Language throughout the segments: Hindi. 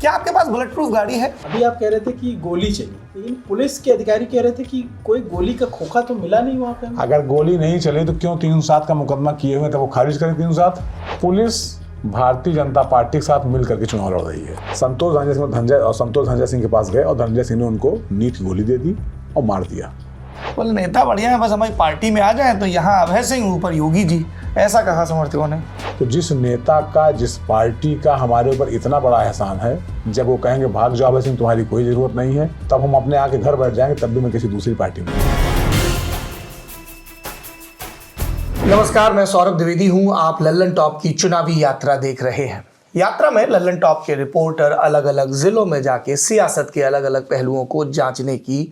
क्या आपके पास बुलेट प्रूफ गाड़ी है? अभी आप कह रहे थे कि गोली चली, लेकिन पुलिस के अधिकारी कह रहे थे कि कोई गोली का खोखा तो मिला नहीं वहाँ पे। अगर गोली नहीं चली तो क्यों 307 का मुकदमा किए हुए थे वो खारिज करें 307? पुलिस भारतीय जनता पार्टी के साथ मिल करके चुनाव लड़ रही है। संतोष धनंजय सिंह के पास गए और धनंजय सिंह ने उनको नीट की गोली दे दी और मार दिया। बोले नेता बढ़िया है, बस हमारी पार्टी में आ जाए तो यहाँ अभय सिंह ऊपर योगी जी, ऐसा कहा समर्थकों ने। तो जिस नेता का, जिस पार्टी का हमारे ऊपर इतना बड़ा एहसान है, जब वो कहेंगे भाग जाओ अभय सिंह तुम्हारी कोई जरूरत नहीं है, तब हम अपने आके घर बैठ जाएंगे, तब भी मैं किसी दूसरी पार्टी में। नमस्कार, मैं सौरभ द्विवेदी हूँ। आप लल्लन टॉप की चुनावी यात्रा देख रहे हैं। यात्रा में लल्लन टॉप के रिपोर्टर अलग अलग जिलों में जाके सियासत के अलग अलग पहलुओं को जांचने की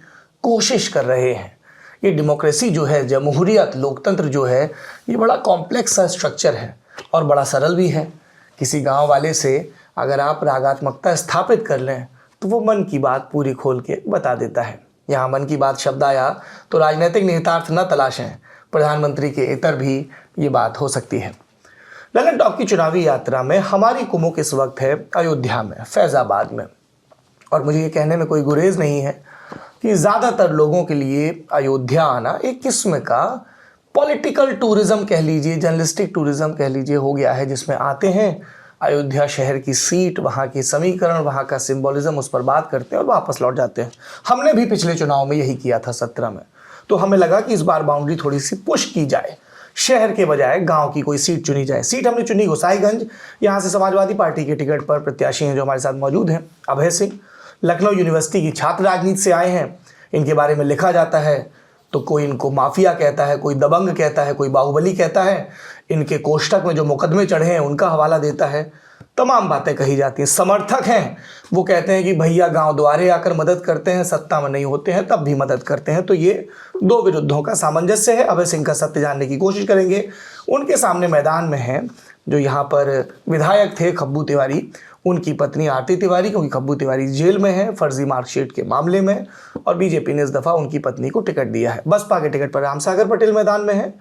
कोशिश कर रहे हैं। ये डेमोक्रेसी जो है, जमहूरियत, लोकतंत्र जो है, ये बड़ा कॉम्प्लेक्स सा स्ट्रक्चर है और बड़ा सरल भी है। किसी गांव वाले से अगर आप रागात्मकता स्थापित कर लें तो वो मन की बात पूरी खोल के बता देता है। यहाँ मन की बात शब्द आया तो राजनीतिक निहितार्थ न तलाशें, प्रधानमंत्री के इतर भी ये बात हो सकती है। लल्लन टॉप की चुनावी यात्रा में हमारी कुमुक इस वक्त है अयोध्या में, फैजाबाद में। और मुझे ये कहने में कोई गुरेज नहीं है कि ज़्यादातर लोगों के लिए अयोध्या आना एक किस्म का पॉलिटिकल टूरिज़्म कह लीजिए, जर्नलिस्टिक टूरिज़्म कह लीजिए हो गया है, जिसमें आते हैं, अयोध्या शहर की सीट, वहाँ के समीकरण, वहाँ का सिंबोलिज्म, उस पर बात करते हैं और वापस लौट जाते हैं। हमने भी पिछले चुनाव में यही किया था 17 में। तो हमें लगा कि इस बार बाउंड्री थोड़ी सी पुश की जाए, शहर के बजाय गांव की कोई सीट चुनी जाए। सीट हमने चुनी गोसाईगंज। यहाँ से समाजवादी पार्टी के टिकट पर प्रत्याशी हैं जो हमारे साथ मौजूद हैं, अभय सिंह। लखनऊ यूनिवर्सिटी की छात्र राजनीति से आए हैं। इनके बारे में लिखा जाता है तो कोई इनको माफिया कहता है, कोई दबंग कहता है, कोई बाहुबली कहता है। इनके कोष्ठक में जो मुकदमे चढ़े हैं उनका हवाला देता है। तमाम बातें कही जाती हैं। समर्थक हैं, वो कहते हैं कि भैया गांव द्वारे आकर मदद करते हैं, सत्ता में नहीं होते हैं तब भी मदद करते हैं। तो ये दो विरुद्धों का सामंजस्य है। अभय सिंह का सत्य जानने की कोशिश करेंगे। उनके सामने मैदान में हैं जो यहाँ पर विधायक थे खब्बू तिवारी, उनकी पत्नी आरती तिवारी, क्योंकि खब्बू तिवारी जेल में है फर्जी मार्कशीट के मामले में, और बीजेपी ने इस दफ़ा उनकी पत्नी को टिकट दिया है। बसपा के टिकट पर रामसागर पटेल मैदान में है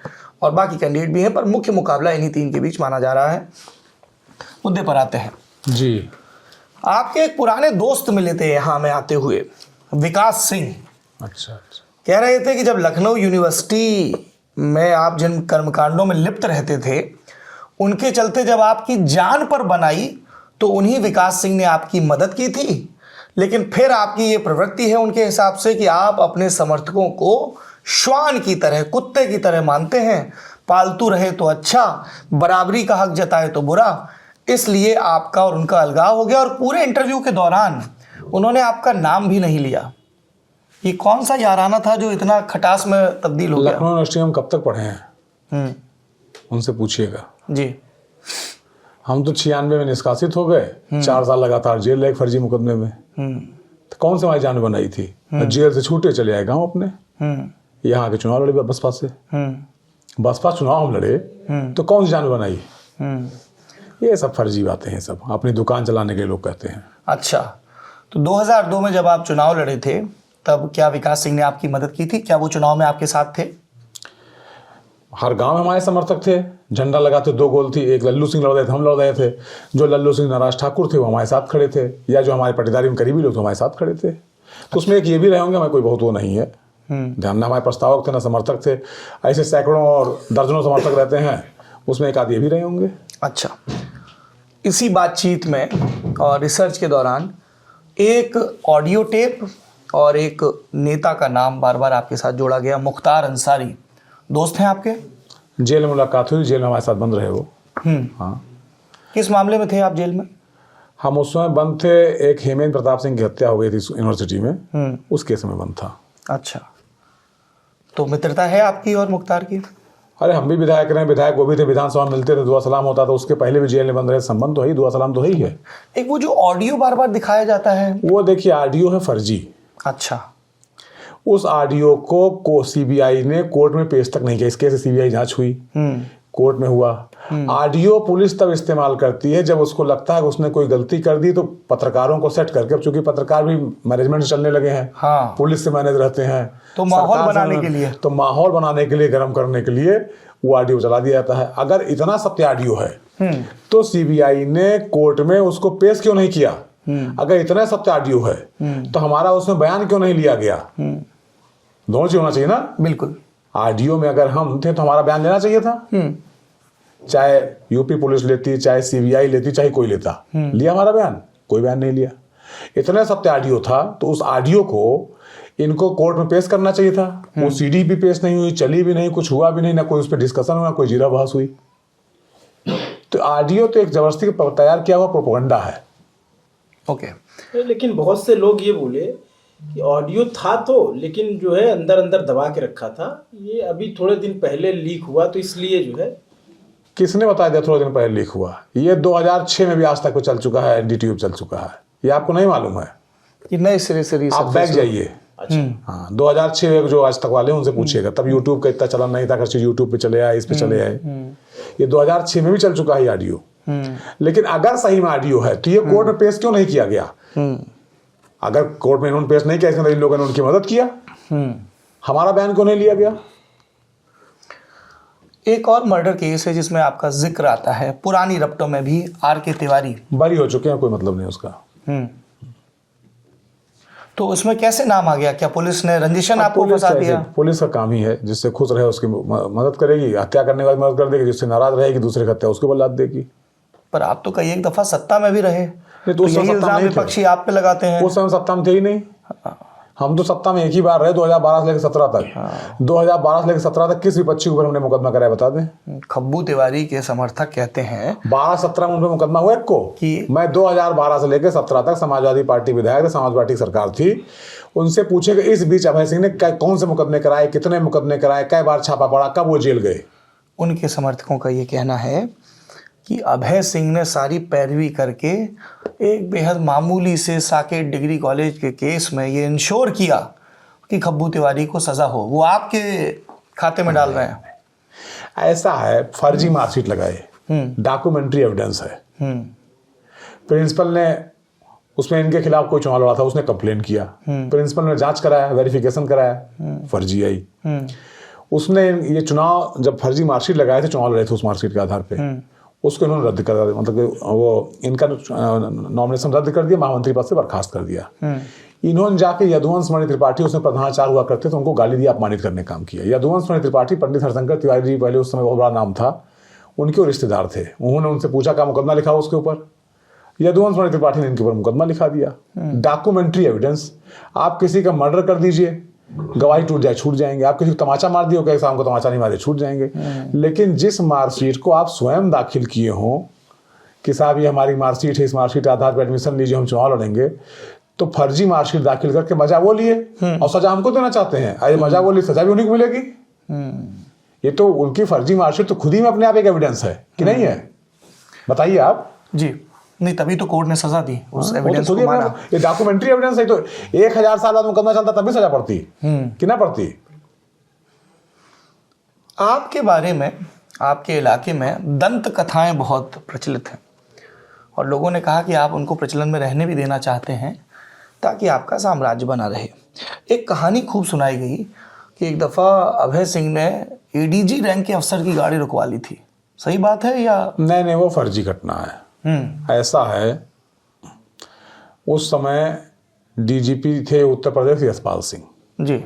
और बाकी कैंडिडेट भी हैं, पर मुख्य मुकाबला इन्हीं तीन के बीच माना जा रहा है। मुद्दे पर आते हैं जी। आपके एक पुराने दोस्त मिले थे यहाँ में आते हुए, विकास सिंह। अच्छा। कह रहे थे कि जब लखनऊ यूनिवर्सिटी में आप जिन कर्मकांडों में लिप्त रहते थे, उनके चलते जब आपकी जान पर बनाई तो उन्हीं विकास सिंह ने आपकी मदद की थी। लेकिन फिर आपकी ये प्रवृत्ति है उनके हिसाब से कि आप अपने समर्थकों को श्वान की तरह, कुत्ते की तरह मानते हैं। पालतू रहे तो अच्छा, बराबरी का हक जताए तो बुरा। इसलिए आपका और उनका अलगाव हो गया और पूरे इंटरव्यू के दौरान उन्होंने आपका नाम भी नहीं लिया। ये कौन सा याराना था जो इतना खटास में तब्दील हो गया? लखनऊ यूनिवर्सिटी हम कब तक पढ़े हैं उनसे पूछिएगा जी। हम तो 96 में निष्कासित हो गए, 4 साल लगातार जेल रहे फर्जी मुकदमे में। तो कौन से हमारी जान बनाई थी? जेल से छूटे चले आए गाँव अपने। यहाँ के चुनाव लड़े बसपा से, बसपा चुनाव हम लड़े तो कौन सी जान बनाई? ये सब फर्जी बातें हैं, सब अपनी दुकान चलाने के लोग कहते हैं। अच्छा, तो 2002 में जब आप चुनाव लड़े थे तब क्या विकास सिंह ने आपकी मदद की थी? क्या वो चुनाव में आपके साथ थे? हर गांव में हमारे समर्थक थे। झंडा लगाते 2 गोल थी, एक लल्लू सिंह लड़ रहे थे, हम लड़ रहे थे। जो लल्लू सिंह नाराज ठाकुर थे वो हमारे साथ खड़े थे, या जो हमारे पटीदारी में करीबी लोग थे हमारे साथ खड़े थे। तो उसमें एक ये भी रहे होंगे, हमें कोई बहुत वो नहीं है। ध्यान ना हमारे प्रस्तावक थे ना समर्थक थे। ऐसे सैकड़ों और दर्जनों समर्थक रहते हैं, उसमें एक आध ये भी रहे होंगे। अच्छा, इसी बातचीत में और रिसर्च के दौरान एक ऑडियो टेप और एक नेता का नाम बार बार आपके साथ जोड़ा गया, मुख्तार अंसारी। दोस्त हैं आपके? जेल में मुलाकात हुई, जेल में हमारे साथ बंद रहे वो। हाँ। किस मामले में थे आप जेल में? हम उस समय बंद थे, एक हेमेंद्र प्रताप सिंह की हत्या हो गई थी यूनिवर्सिटी में, उस केस में बंद था। अच्छा, तो मित्रता है आपकी और मुख्तार की? अरे हम भी विधायक रहे, विधायक वो भी थे, विधानसभा में मिलते थे, दुआ सलाम होता था। उसके पहले भी जेल में बंद रहे, संबंध तो है, दुआ सलाम तो है ही है। एक वो जो ऑडियो बार बार दिखाया जाता है, वो देखिए ऑडियो है फर्जी। अच्छा, उस ऑडियो को सीबीआई ने कोर्ट में पेश तक नहीं किया। इसके से सीबीआई जांच हुई, कोर्ट में हुआ। ऑडियो पुलिस तब इस्तेमाल करती है जब उसको लगता है कि उसने कोई गलती कर दी, तो पत्रकारों को सेट करके, अब चूंकि पत्रकार भी मैनेजमेंट से चलने लगे हैं, हाँ, पुलिस से मैनेज रहते हैं, तो माहौल बनाने के लिए, तो माहौल बनाने के लिए, गर्म करने के लिए वो ऑडियो चला दिया जाता है। अगर इतना सत्य ऑडियो है तो सीबीआई ने कोर्ट में उसको पेश क्यों नहीं किया? अगर इतना सत्य ऑडियो है तो हमारा उसमें बयान क्यों नहीं लिया गया? दोनों चीज होना चाहिए ना। बिल्कुल। ऑडियो में अगर हम थे तो हमारा बयान लेना चाहिए था, चाहे यूपी पुलिस लेती, चाहे सीबीआई लेती, चाहे कोई लेता। लिया हमारा बयान? कोई बयान नहीं लिया। इतना सत्य ऑडियो था तो उस ऑडियो को इनको कोर्ट में पेश करना चाहिए था। वो सीडी भी पेश नहीं हुई, चली भी नहीं, कुछ हुआ भी नहीं, ना कोई उस पर डिस्कशन हुआ, कोई जीरा बहस हुई। तो ऑडियो तो एक जबरदस्ती तैयार किया हुआ प्रोपेगेंडा है। ओके। लेकिन बहुत से लोग ये बोले कि ऑडियो था तो, लेकिन जो है अंदर अंदर दबा के रखा था, ये अभी थोड़े दिन पहले लीक हुआ तो इसलिए जो है। किसने बताया दिया थोड़े दिन पहले लीक हुआ? ये 2006 में भी आज तक चल चुका है, एनडीटीवी चल चुका है, ये आपको नहीं मालूम है? कि नए सिरे से आप बैक जाइए। अच्छा। हाँ, 2006 जो आज तक वाले उनसे पूछिएगा, तब यूट्यूब का इतना चलन नहीं था, हर चीज यूट्यूब पे चले आए, इस पे चले आए। ये 2006 में भी चल चुका है ऑडियो। लेकिन अगर सही में ऑडियो है तो ये कोर्ट में पेश क्यों नहीं किया गया? अगर कोर्ट में इन्होंने पेश नहीं किया, इसमें इन लोगों ने उनकी मदद किया, हमारा बयान क्यों नहीं लिया गया? एक और मर्डर केस है जिसमें आपका जिक्र आता है, पुरानी रपटों में भी आर.के. तिवारी बरी हो चुके हैं, कोई मतलब नहीं उसका। तो उसमें कैसे नाम आ गया? क्या पुलिस ने रंजिशन आपको फंसा दिया? पुलिस का काम ही है, जिससे खुश रहे उसकी मदद करेगी, हत्या करने के बाद मदद कर देगी, जिससे नाराज रहेगी दूसरे की हत्या उसके ऊपर लाद देगी। पर आप तो कई एक दफा सत्ता में भी रहे, तो उस समय यही सत्ता इल्जाम नहीं थे। विपक्षी आप पे लगाते हैं। उस समय सत्ता में थे ही नहीं। हम तो सत्ता में एक ही बार रहे, 2012 से लेकर 17 तक। 2012 से लेकर 17 तक किस विपक्षी के ऊपर हमने मुकदमा कराया बता दें? खब्बू तिवारी के समर्थक कहते हैं 12-17 में उन पर मुकदमा हुआ एक को कि मैं 2012 से लेकर 17 तक समाजवादी पार्टी विधायक, समाजवादी पार्टी सरकार थी। उनसे पूछेगा इस बीच अभय सिंह ने कौन से मुकदमे कराए, कितने मुकदमे कराए, कई बार छापा पड़ा, कब वो जेल गए? उनके समर्थकों का ये कहना है कि अभय सिंह ने सारी पैरवी करके एक बेहद मामूली से साकेत डिग्री कॉलेज के केस में ये इंश्योर किया कि खब्बू तिवारी को सजा हो। वो आपके खाते में डाल रहे हैं। ऐसा है, फर्जी मार्कशीट लगाए, डॉक्यूमेंट्री एविडेंस है। प्रिंसिपल ने उसमें इनके खिलाफ कोई चुनाव लड़ा था, उसने कंप्लेन किया, प्रिंसिपल ने जांच कराया, वेरिफिकेशन कराया, फर्जी आई। उसने ये चुनाव जब फर्जी मार्कशीट लगाए थे, चुनाव लड़े थे उस मार्कशीट के आधार पे, उसको इन्होंने रद्द कर दिया, मतलब वो इनका नॉमिनेशन रद्द कर दिया, महामंत्री पद से बर्खास्त कर दिया। इन्होंने जाके यदुवंश मणि त्रिपाठी, उसमें प्रधानाचार्य हुआ करते थे, उनको गाली दी, अपमानित करने का काम किया। यदुवंश मणि त्रिपाठी पंडित हरशंकर तिवारी जी पहले उस समय बहुत बड़ा नाम था, उनके रिश्तेदार थे। उन्होंने उनसे पूछा क्या मुकदमा लिखा उसके ऊपर? यदुवंश मणि त्रिपाठी ने इनके ऊपर मुकदमा लिखा दिया। Documentary evidence. आप किसी का मर्डर कर दीजिए, गवाही टूट जाए, छूट जाएंगे। आप किसी को तमाचा मार दिए, शाम को तमाचा नहीं मारे, छूट जाएंगे। लेकिन जिस मार्कशीट को आप स्वयं दाखिल किए हो कि साहब ये हमारी मार्कशीट है, इस मार्कशीट के आधार पर एडमिशन लीजिए, हम चुनाव लड़ेंगे, तो फर्जी मार्कशीट दाखिल करके मजा वो लिए और सजा हमको देना चाहते हैं। अरे मजा वो लिए, सजा भी उन्हीं को मिलेगी। ये तो उनकी फर्जी मार्कशीट तो खुद ही में अपने आप एक एविडेंस है कि नहीं है? बताइए आप। जी नहीं, तभी तो कोर्ट ने सजा दी उस एविडेंस तो को माना। ये डॉक्यूमेंट्री एविडेंस है, तो 1000 साल बाद मुकदमा चलता तब भी सजा पड़ती कि ना पड़ती? आपके बारे में, आपके इलाके में दंत कथाएं बहुत प्रचलित हैं और लोगों ने कहा कि आप उनको प्रचलन में रहने भी देना चाहते हैं ताकि आपका साम्राज्य बना रहे। एक कहानी खूब सुनाई गई कि एक दफ़ा अभय सिंह ने एडीजी रैंक के अफसर की गाड़ी रुकवा ली थी। सही बात है या? नहीं, वो फर्जी घटना है। ऐसा है, उस समय डीजीपी थे उत्तर प्रदेश यशपाल सिंह जी,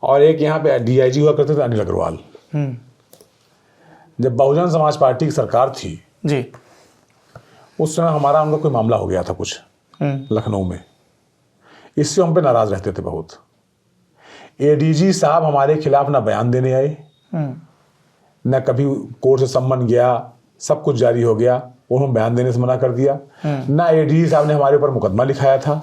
और एक यहाँ पे डीआईजी हुआ करते थे अनिल अग्रवाल। जब बहुजन समाज पार्टी की सरकार थी जी, उस समय हमारा उनका कोई मामला हो गया था कुछ लखनऊ में, इससे हम पे नाराज रहते थे बहुत। एडीजी साहब हमारे खिलाफ ना बयान देने आए, न कभी कोर्ट से सम्मन गया, सब कुछ जारी हो गया, उन्होंने बयान देने से मना कर दिया। ना एडीजी साहब ने हमारे ऊपर मुकदमा लिखाया था,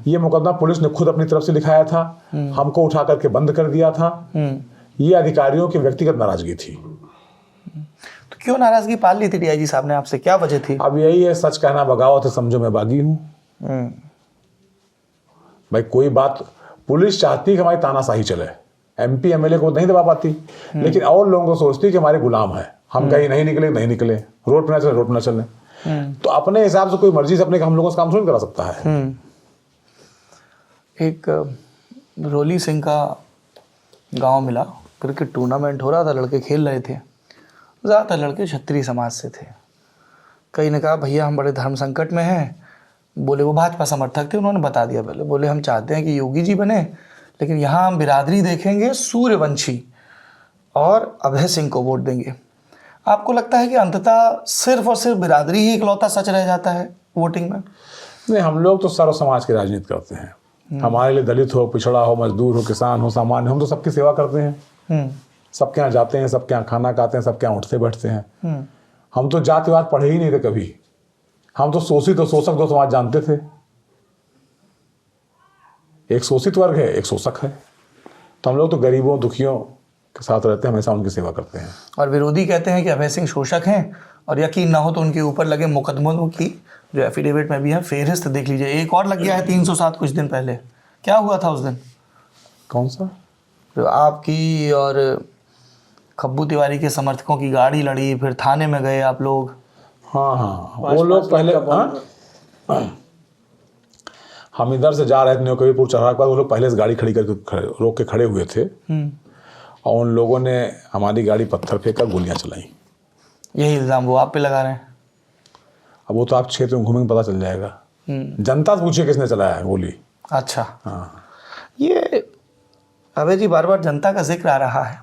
ये मुकदमा पुलिस ने खुद अपनी तरफ से लिखाया था, हमको उठा करके बंद कर दिया था। ये अधिकारियों की व्यक्तिगत नाराजगी थी। तो क्यों नाराजगी पाल ली थी डीआईजी साहब ने आपसे, क्या वजह थी? अब यही है, सच कहना बगावत है, समझो मैं बागी हूं। भाई कोई बात पुलिस चाहती है कि हमारी तानाशाही चले, एमपी एमएलए को नहीं दबा पाती, लेकिन और लोगों को सोचती है कि हमारे गुलाम है, हम कहीं नहीं निकले, रोड पे ना चले, रोड पे ना चले। तो अपने हिसाब से कोई मर्जी से अपने हम लोगों से काम थोड़ी करा सकता है। एक रोली सिंह का गांव मिला, क्रिकेट टूर्नामेंट हो रहा था, लड़के खेल रहे थे, ज़्यादातर लड़के क्षत्रिय समाज से थे। कई ने कहा भैया हम बड़े धर्म संकट में हैं, बोले वो भाजपा समर्थक थे, उन्होंने बता दिया पहले, बोले हम चाहते हैं कि योगी जी बने, लेकिन यहाँ हम बिरादरी देखेंगे, सूर्यवंशी और अभय सिंह को वोट देंगे। आपको लगता है कि अंततः सिर्फ और सिर्फ बिरादरी ही इकलौता सच रह जाता है वोटिंग में? नहीं, हम लोग तो सर्व समाज की राजनीति करते हैं। हमारे लिए दलित हो, पिछड़ा हो, मजदूर हो, किसान हो, सामान्य, हम तो सबकी सेवा करते हैं। सबके यहाँ जाते हैं, सबके यहाँ खाना खाते हैं, सबके यहाँ उठते बैठते हैं। हम तो जातिवाद पढ़े ही नहीं थे कभी। हम तो शोषित और शोषक दो समाज जानते थे। एक शोषित वर्ग है, एक शोषक है। तो हम लोग तो गरीबों दुखियों के साथ रहते हैं, हमेशा उनकी सेवा करते हैं। और विरोधी कहते हैं कि अभय सिंह शोषक हैं, और यकीन ना हो तो उनके ऊपर लगे मुकदमों की जो एफिडेविट में भी है फेहरिस्त देख लीजिए। एक और लग गया है 307 कुछ दिन पहले। क्या हुआ था उस दिन? कौन सा? जो आपकी और खब्बू तिवारी के समर्थकों की गाड़ी लड़ी, फिर थाने में गए आप लोग। हाँ, वो लोग पहले हम इधर से जा रहे थे न्योकवीपुर चौराहे पर, वो लोग पहले से गाड़ी खड़ी करके रोक के खड़े हुए थे, और उन लोगों ने हमारी गाड़ी पत्थर फेंक कर गोलियां चलाई। यही इल्ज़ाम वो आप पे लगा रहे हैं? अब वो तो आप क्षेत्र में घूमेंगे पता चल जाएगा। जनता से पूछिए किसने चलाया है गोली। अच्छा, हाँ। ये अभय जी बार बार जनता का जिक्र आ रहा है।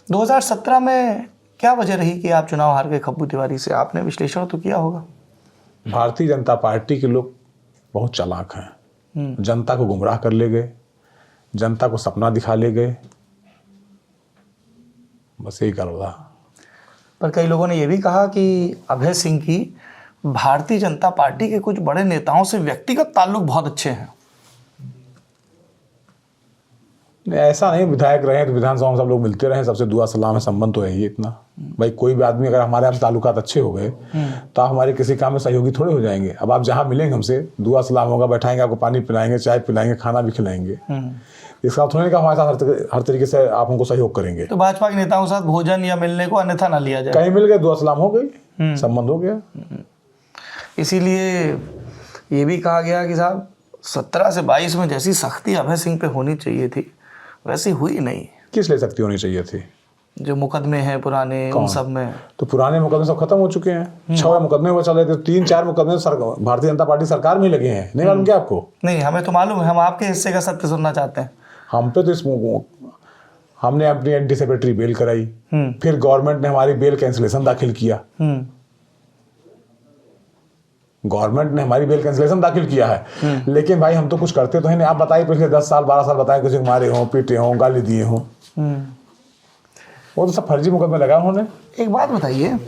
2017 में क्या वजह रही कि आप चुनाव हार गए खब्बू तिवारी से? आपने विश्लेषण तो किया होगा। भारतीय जनता पार्टी के लोग बहुत चालाक हैं। जनता को गुमराह कर ले गए, जनता को सपना दिखा ले गए, बस यही कारण रहा। पर कई लोगों ने यह भी कहा कि अभय सिंह की भारतीय जनता पार्टी के कुछ बड़े नेताओं से व्यक्तिगत ताल्लुक बहुत अच्छे हैं। ऐसा नहीं, विधायक रहे तो विधानसभा में सब लोग मिलते रहे, सबसे दुआ सलाम है, संबंध तो है ही इतना। भाई कोई भी आदमी अगर हमारे आपसे ताल्लुकात अच्छे हो गए तो आप हमारे किसी काम में सहयोगी थोड़े हो जाएंगे। अब आप जहाँ मिलेंगे हमसे, दुआ सलाम होगा, बैठाएंगे, आपको पानी पिलाएंगे, चाय पिलाएंगे, खाना भी खिलाएंगे। इसका थोड़ी नहीं हमारे साथ हर तरीके से आप हमको सहयोग करेंगे। तो भाजपा के नेताओं के साथ भोजन या मिलने को अन्यथा ना लिया जाए। कहीं मिल गए, दुआ सलाम हो गई, संबंध हो गया। इसीलिए ये भी कहा गया कि साहब 17 से 22 में जैसी सख्ती अभय सिंह पे होनी चाहिए थी वैसी हुई नहीं। किस लिए सख्ती होनी चाहिए थी? जो मुकदमे हैं पुराने, उन सब में तो पुराने मुकदमे सब खत्म हो चुके हैं। 6 मुकदमे वो चल रहे थे, 3-4 मुकदमे भारतीय जनता पार्टी सरकार में लगे हैं। नहीं मालूम क्या आपको? नहीं, हमें तो मालूम है, हम आपके हिस्से का सत्य सुनना चाहते हैं। हम पे तो हमने अपनी एंटीसिपेटरी बेल कराई, फिर गवर्नमेंट ने हमारी बेल कैंसिलेशन दाखिल किया। गवर्नमेंट ने हमारी बेल कैंसिलेशन दाखिल किया है, लेकिन भाई हम तो कुछ करते तो है नहीं। आप बताइए पिछले 10 साल 12 साल बताएं किसी को मारे हों, पीटे हों, गाली दिए हों, वो तो सब फर्जी मुकदमे लगा उन्होंने। एक बात बताइए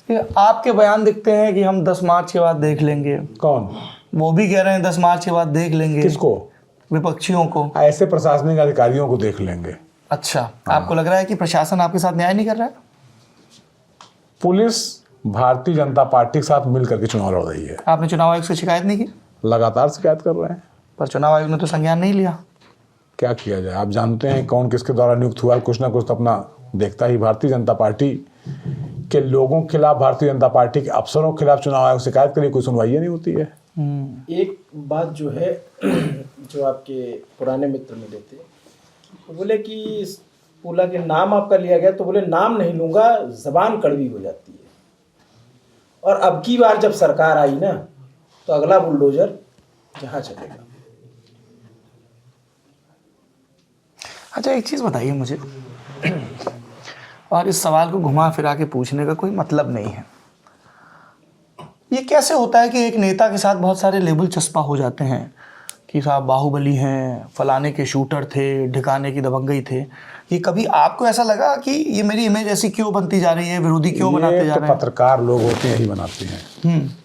कि आपके बयान दिखते हैं कि हम 10 मार्च के बाद देख लेंगे। कौन? वो भी कह रहे हैं 10 मार्च के बाद देख लेंगे। किसको? विपक्षियों को। ऐसे प्रशासनिक अधिकारियों को देख लेंगे। अच्छा, आपको लग रहा है कि प्रशासन आपके साथ न्याय नहीं कर रहा है? पुलिस भारतीय जनता पार्टी के साथ मिल करके चुनाव लड़ रही है। आपने चुनाव आयोग से शिकायत नहीं की? लगातार शिकायत कर रहे हैं, पर चुनाव आयोग ने तो संज्ञान नहीं लिया। क्या किया जाए? आप जानते हैं कौन किसके द्वारा नियुक्त हुआ, कुछ ना कुछ तो अपना देखता ही। भारतीय जनता पार्टी के लोगों के खिलाफ, भारतीय जनता पार्टी के अफसरों के खिलाफ चुनाव आयोग शिकायत के लिए कोई सुनवाई नहीं होती है। एक बात जो है जो आपके पुराने मित्र मिले थे, तो बोले कि इस पुला के नाम आपका लिया गया, तो बोले नाम नहीं लूंगा, जबान कड़वी हो जाती है। और अब की बार जब सरकार आई ना, तो अगला बुलडोजर जहाँ चलेगा। अच्छा, एक चीज़ बताइए मुझे, और इस सवाल को घुमा फिरा के पूछने का कोई मतलब नहीं है। ये कैसे होता है कि एक नेता के साथ बहुत सारे लेबल चस्पा हो जाते हैं कि साहब बाहुबली हैं, फलाने के शूटर थे, ढिकाने की दबंगई थे? ये कभी आपको ऐसा लगा कि ये मेरी इमेज ऐसी क्यों बनती जा रही है, विरोधी क्यों बनाते जा रहे हैं? पत्रकार लोग होते हैं, यही बनाते हैं।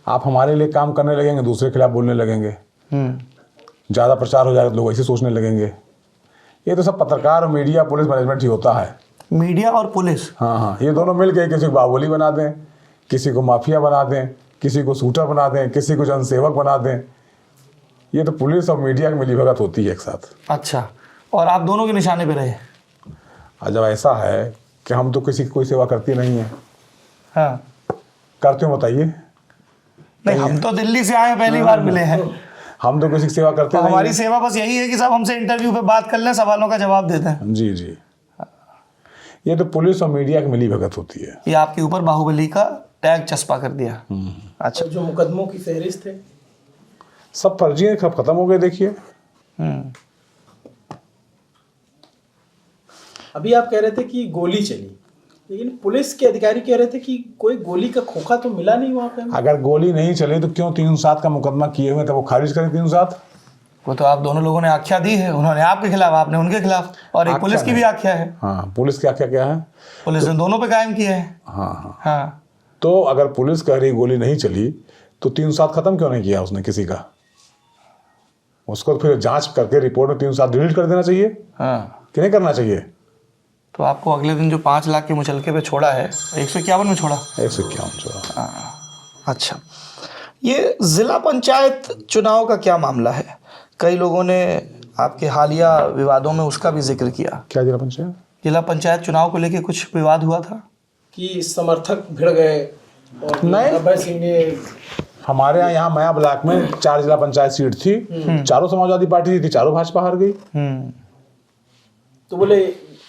आप हमारे लिए काम करने लगेंगे, दूसरे के खिलाफ बोलने लगेंगे, ज़्यादा प्रचार हो जाएगा तो लोग ऐसे सोचने लगेंगे। ये तो सब पत्रकार और मीडिया पुलिस मैनेजमेंट ही होता है। मीडिया और पुलिस, हाँ, ये दोनों मिलकर किसी को बाहुबली बना दें, किसी को माफिया बना दें, किसी को शूटर बना दें, किसी को जनसेवक बना दें। ये तो पुलिस और मीडिया की मिलीभगत होती है एक साथ। अच्छा, और आप दोनों के निशाने पे रहे? जब ऐसा है कि हम तो किसी की कोई सेवा करती नहीं है। हाँ, करते हो बताइए? नहीं, हम तो दिल्ली से आए, पहली बार मिले हैं। हम तो किसी की सेवा करते नहीं। हमारी सेवा बस यही है कि साहब हमसे इंटरव्यू पे बात कर लें, सवालों का जवाब देते हैं। जी जी, ये तो पुलिस और मीडिया की मिलीभगत होती है। ये आपके ऊपर बाहुबली का टैग चस्पा कर दिया। अच्छा। और जो मुकदमों की फहरिस्त है सब फर्जी है, सब खत्म हो गए। देखिए अभी आप कह रहे थे कि गोली चली, लेकिन पुलिस के अधिकारी कह रहे थे कि कोई गोली का खोखा तो मिला नहीं वहां पे हमें। अगर गोली नहीं चली तो क्यों 307 का मुकदमा किए हुए थे वो खारिज करें 307? वो तो आप दोनों लोगों ने आख्या दी है, उन्होंने आपके खिलाफ, आपने उनके खिलाफ, और एक पुलिस की भी आख्या है। हाँ, पुलिस की आख्या क्या है? पुलिस ने दोनों पे कायम किया है। हाँ। हाँ, तो अगर पुलिस कह रही गोली नहीं चली तो 307 खत्म क्यों नहीं किया उसने किसी का? उसको फिर जांच करके रिपोर्ट में 307 डिलीट कर देना चाहिए कि नहीं करना चाहिए? तो आपको अगले दिन जो 5 लाख के मुचलके पे छोड़ा है, 151 में छोड़ा। 151 छोड़ा। अच्छा, ये जिला पंचायत चुनाव का क्या मामला है? कई लोगों ने आपके हालिया विवादों में उसका भी जिक्र किया। क्या जिला पंचायत? जिला पंचायत चुनाव को लेके कुछ विवाद हुआ था कि समर्थक भिड़ गए और नहीं। अभय सिंह ने हमारे यहाँ मया ब्लॉक में 4 जिला पंचायत सीट थी, चारों समाजवादी पार्टी थी, चारों भाजपा हार गई। तो बोले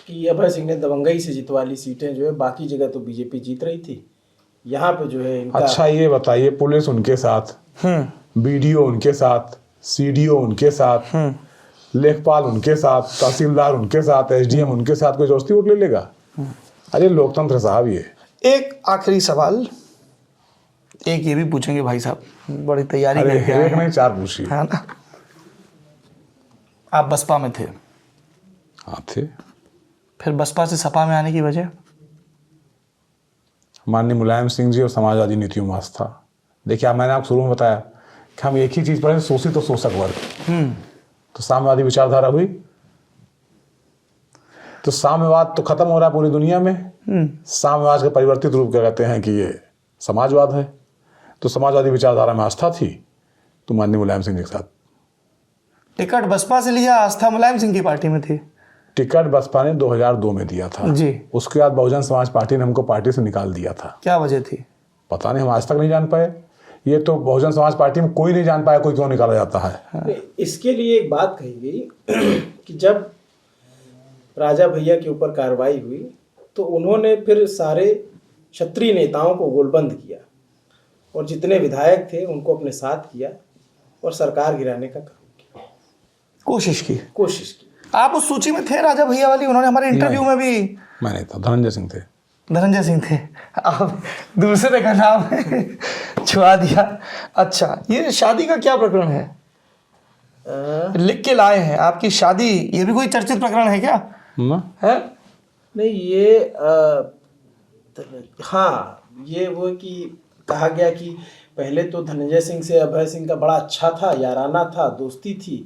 कि अभय सिंह ने दबंगई से जितवा ली सीटें, जो है बाकी जगह तो बीजेपी जीत रही थी, यहाँ पे जो है इनका। अच्छा, ये बताइए, पुलिस उनके साथ, बीडीओ उनके साथ, सीडीओ उनके साथ, लेखपाल उनके साथ, तहसीलदार उनके साथ, एसडीएम उनके साथ, कोई जोस्ती वोट ले लेगा? अरे लोकतंत्र साहब। ये एक आखिरी सवाल, एक ये भी पूछेंगे भाई साहब, बड़ी तैयारी अरे करके आए एक हैं, नहीं 4 पूछिए। है ना? आप बसपा में थे, हाँ थे। फिर बसपा से सपा में आने की वजह? माननीय मुलायम सिंह जी और समाजवादी नीतियों में आस्था। देखिए, मैंने आपको शुरू में बताया कि हम एक ही चीज पढ़े, शोषित और शोषक वर्ग। तो साम्यवादी विचारधारा हुई, तो साम्यवाद तो खत्म हो रहा है पूरी दुनिया में। साम्यवाद का परिवर्तित रूप क्या कहते हैं कि ये समाजवाद है। तो समाजवादी विचारधारा में आस्था थी, तो माननीय मुलायम सिंह जी के साथ। टिकट बसपा से लिया, आस्था मुलायम सिंह की पार्टी में थी। टिकट बसपा ने 2002 में दिया था जी। उसके बाद बहुजन समाज पार्टी ने हमको पार्टी से निकाल दिया था। क्या वजह थी? पता नहीं, हम आज तक नहीं जान पाए। ये तो बहुजन समाज पार्टी में कोई नहीं जान पाया कोई क्यों निकाला जाता है। इसके लिए एक बात कही गई कि जब राजा भैया के ऊपर कार्रवाई हुई तो उन्होंने फिर सारे क्षत्रिय नेताओं को गोलबंद किया और जितने विधायक थे उनको अपने साथ किया और सरकार गिराने का काम किया, कोशिश की। आप उस सूची में थे राजा भैया वाली? उन्होंने हमारे इंटरव्यू में भी। मैं नहीं था, धनंजय सिंह थे। धनंजय सिंह थे। आप दूसरे का नाम छुआ दिया। अच्छा, ये शादी का क्या प्रकरण है? लिख के लाए हैं आपकी शादी, ये भी कोई चर्चित प्रकरण है क्या? ना? है नहीं, ये हाँ, ये वो कि कहा गया कि पहले तो धनंजय सिंह से अभय सिंह का बड़ा अच्छा था, याराना था, दोस्ती थी,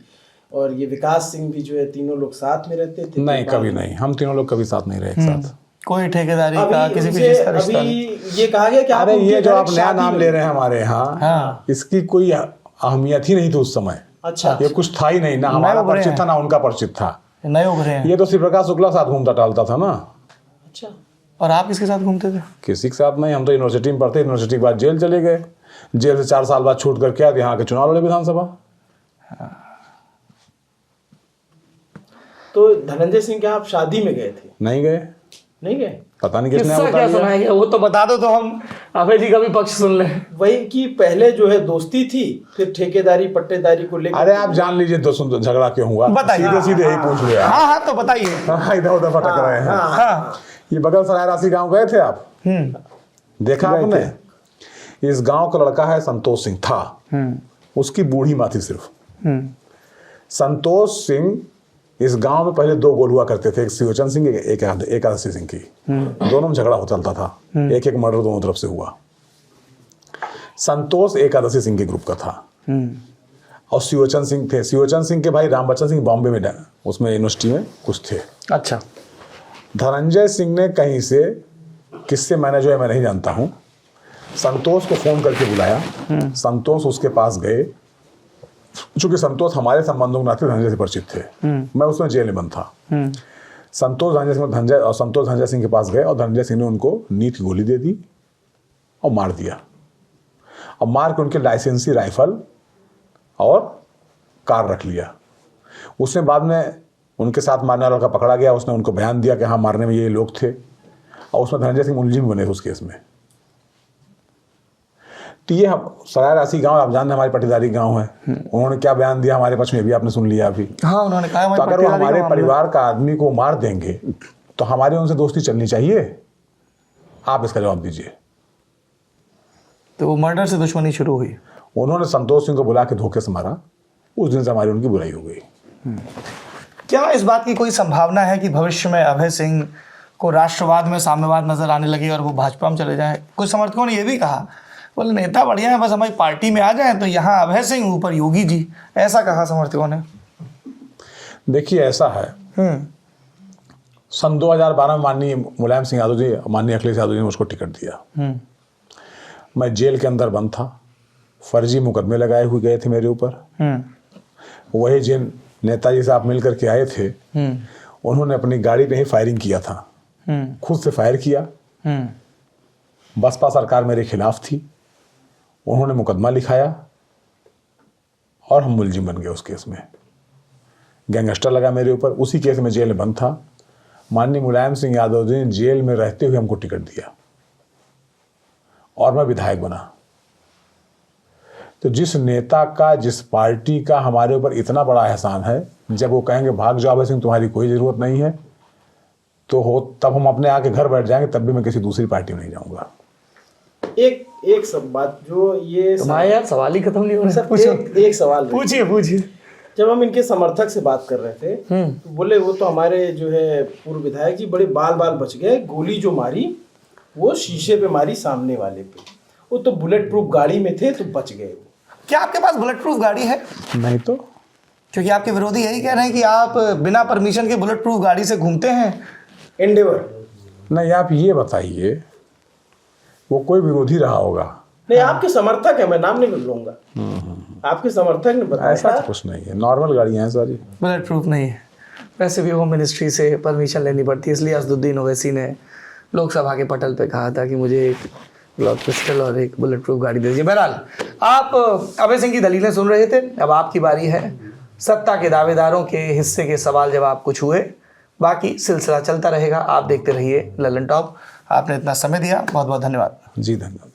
और ये विकास सिंह भी जो है तीनों लोग साथ में रहते थे। नहीं, कभी नहीं, हम तीनों लोग कभी साथ नहीं रहे एक साथ। कोई ठेकेदारी का अभी किसी उनसे- भी चीज का रिश्ता अभी नहीं। ये कहा गया कि आप अरे ये उनके जो घर आप एक नया शादी नाम में- ले रहे हैं हमारे यहाँ, हाँ। इसकी कोई अहमियत ही नहीं थी उस समय। अच्छा, ये कुछ था ही नहीं, ना हमारा उभरे परिचित हैं। था ना उनका परिचित था। नए उभरे हैं। ये तो श्री प्रकाश शुक्ला साथ घूमता टालता था ना। अच्छा, और आप किसके साथ घूमते थे? किसी के साथ नहीं, हम तो यूनिवर्सिटी में पढ़ते, यूनिवर्सिटी के बाद जेल चले गए, जेल से 4 साल बाद छूट करके आए, यहाँ के चुनाव लड़े विधानसभा। तो धनंजय सिंह के आप शादी में गए थे? नहीं गए, नहीं गए? पता नहीं किसने किस्सा बता क्या दिया। सुनाएंगे, वो तो बता दो तो हम अभय जी का भी पक्ष सुन लें। वही कि पहले जो है दोस्ती थी, फिर ठेकेदारी पट्टेदारी को लेकर। अरे आप जान लीजिए तो झगड़ा क्यों हुआ, बताइए। सीधे सीधे ही पूछ लिया। हाँ हाँ, तो बताइए। हाँ, इधर उधर भटक रहे हैं। हाँ। ये बगल सराय राशि गांव गए थे आप? देखा आपने? इस गांव का लड़का है संतोष सिंह था, उसकी बूढ़ी माँ थी सिर्फ। संतोष सिंह इस गांव में पहले 2 गोल हुआ करते थे, एक शिवचंद सिंह, एक एकादशी सिंह की। दोनों में झगड़ा हो चलता था, एक मर्डर दोनों तरफ से हुआ। संतोष एकादशी सिंह के ग्रुप का था और शिवचंद सिंह थे। शिवचंद सिंह के भाई रामबच्चन सिंह बॉम्बे में उसमें यूनिवर्सिटी में कुछ थे। अच्छा। धनंजय सिंह ने कहीं से, किससे मैंने जो है मैं नहीं जानता हूं, संतोष को फोन करके बुलाया। संतोष उसके पास गए, चूंकि संतोष हमारे संबंधों के नाते धनंजय से परिचित थे, मैं उसमें जेल में बंद था। संतोष धनंजय सिंह के पास गए और धनंजय सिंह ने उनको नींद की गोली दे दी और मार दिया। और मार के उनके लाइसेंसी राइफल और कार रख लिया। उसने बाद में उनके साथ मारने वाला लड़का पकड़ा गया, उसने उनको बयान दिया कि हाँ मारने में ये लोग थे, और उसमें धनंजय सिंह मुलजिम बने उस केस में। तो ये सराय राशि गांव आप जानते हैं हमारी पट्टीदारी गांव है, उन्होंने क्या बयान दिया हमारे पक्ष में भी आपने सुन लिया अभी। हाँ, उन्होंने कहा तो अगर वो हमारे परिवार का आदमी को मार देंगे तो हमारी उनसे दोस्ती चलनी चाहिए? आप इसका जवाब दीजिए। तो वो मर्डर से दुश्मनी शुरू हुई। उन्होंने संतोष सिंह को बुला के धोखे से मारा, उस दिन से हमारी उनकी बुराई हो गई। क्या इस बात की कोई संभावना है कि भविष्य में अभय सिंह को राष्ट्रवाद में साम्यवाद नजर आने लगे और वो भाजपा में चले जाएं? कुछ समर्थकों ने यह भी कहा, बोले नेता बढ़िया है, बस हमारी पार्टी में आ जाएं तो यहाँ अभय सिंह ऊपर योगी जी, ऐसा कहा समर्थकों ने। देखिए ऐसा है, सन 2012 में माननीय मुलायम सिंह यादव जी, माननीय अखिलेश यादव जी ने मुझको टिकट दिया। मैं जेल के अंदर बंद था, फर्जी मुकदमे लगाए हुए गए थे मेरे ऊपर। वही जिन नेताजी साहब मिल करके आए थे, उन्होंने अपनी गाड़ी पे ही फायरिंग किया था, खुद से फायर किया। बसपा सरकार मेरे खिलाफ थी, उन्होंने मुकदमा लिखाया और हम मुलजिम बन गए उस केस में। गैंगस्टर लगा मेरे ऊपर, उसी केस में जेल में बंद था। माननीय मुलायम सिंह यादव जी ने जेल में रहते हुए हमको टिकट दिया और मैं विधायक बना। तो जिस नेता का, जिस पार्टी का हमारे ऊपर इतना बड़ा एहसान है, जब वो कहेंगे भाग जाओ अभय सिंह तुम्हारी कोई ज़रूरत नहीं है, तो हो तब हम अपने आके घर बैठ जाएंगे, तब भी मैं किसी दूसरी पार्टी में नहीं जाऊंगा। एक सब बात जो ये तुम्हारे यार सवाल ही खत्म नहीं हो रहा। एक सवाल पूछिए। जब हम इनके समर्थक से बात कर रहे थे तो बोले वो तो हमारे जो है पूर्व विधायक जी बड़े बाल बच गए, गोली जो मारी वो शीशे पे मारी सामने वाले पे, वो तो बुलेट प्रूफ गाड़ी में थे तो बच गए। क्या आपके पास बुलेट प्रूफ गाड़ी है? नहीं तो, क्योंकि आपके विरोधी यही कह रहे हैं कि आप बिना परमिशन के बुलेट प्रूफ गाड़ी से घूमते हैं। एंडेवर नहीं, आप ये बताइए, वो कोई विरोधी रहा होगा? नहीं, आपके समर्थक है, मैं नाम नहीं लूंगा। आपके समर्थक ने बताया। ऐसा तो कुछ नहीं है, नॉर्मल गाड़ियां हैं सारी, बुलेट प्रूफ नहीं है। वैसे भी होम मिनिस्ट्री से परमिशन लेनी पड़ती है, इसलिए असदुद्दीन ओवैसी ने लोकसभा के पटल पे कहा था कि मुझे एक ग्लॉक पिस्टल और एक बुलेट प्रूफ गाड़ी दे दीजिए। बहरहाल, आप अभय सिंह की दलीलें सुन रहे थे, अब आपकी बारी है। सत्ता के दावेदारों के हिस्से के सवाल जवाब कुछ हुए, बाकी सिलसिला चलता रहेगा। आप देखते रहिए लल्लन टॉप। आपने इतना समय दिया, बहुत बहुत धन्यवाद। जी धन्यवाद।